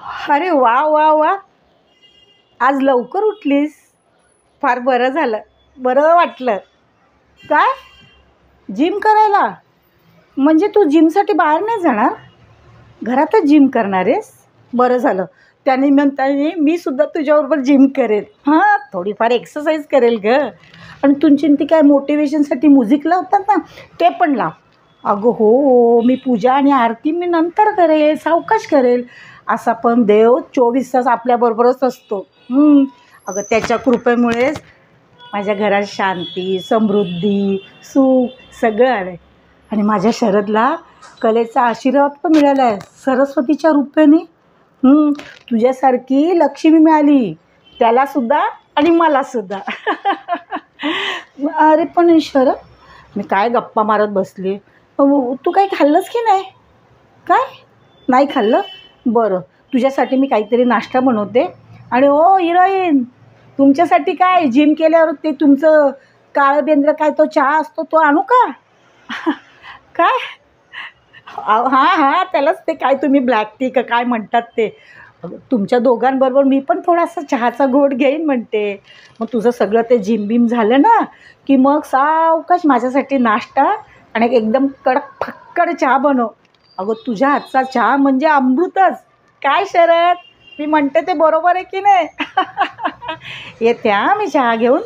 अरे वा वा वा, आज लवकर उठलीस. फार बरं झालं, बरं वाटलं. काय जिम करायला? म्हणजे तू जिमसाठी बाहेर नाही जाणार, घरातच जिम करणार आहेस? बरं झालं, त्यानिमित्ताने मी सुद्धा तुझ्याबरोबर जिम करेल. हां, थोडीफार एक्सरसाइज करेल ग. आणि तुमची ती काय मोटिवेशनसाठी म्युझिक लावतात ना, ते पण लाव. अगं हो, मी पूजा आणि आरती मी नंतर करेल, सावकाश करेल. असा पण देव 24 तास आपल्याबरोबरच असतो. अगं त्याच्या कृपेमुळेच माझ्या घरात शांती, समृद्धी, सुख सगळं आलं आहे. आणि माझ्या शरदला कलेचा आशीर्वाद पण मिळाला आहे सरस्वतीच्या रूपाने. तुझ्यासारखी लक्ष्मी मिळाली त्यालासुद्धा आणि मलासुद्धा. अरे पण शरद, मी काय गप्पा मारत बसली. तू काही खाल्लंस की नाही? काय नाही खाल्लं? बरं, तुझ्यासाठी मी काहीतरी नाश्ता बनवते. आणि ओ हिरोईन, तुमच्यासाठी काय जिम केल्यावर ते तुमचं काळं बेंद्र काय तो चहा असतो तो आणू का? काय? हां हां, त्यालाच ते काय तुम्ही ब्लॅक टी का काय म्हणतात ते. तुमच्या दोघांबरोबर मी पण थोडासा चहाचा घोट घेईन म्हणते. मग तुझं सगळं ते जिम बिम झालं ना की मग सावकाश माझ्यासाठी नाश्ता आणि एकदम कडक फक्कड चहा बनव. अगं तुझ्या हातचा चहा म्हणजे अमृतच. काय शरद, मी म्हणते ते बरोबर आहे की नाही? येते हां मी चहा घेऊन.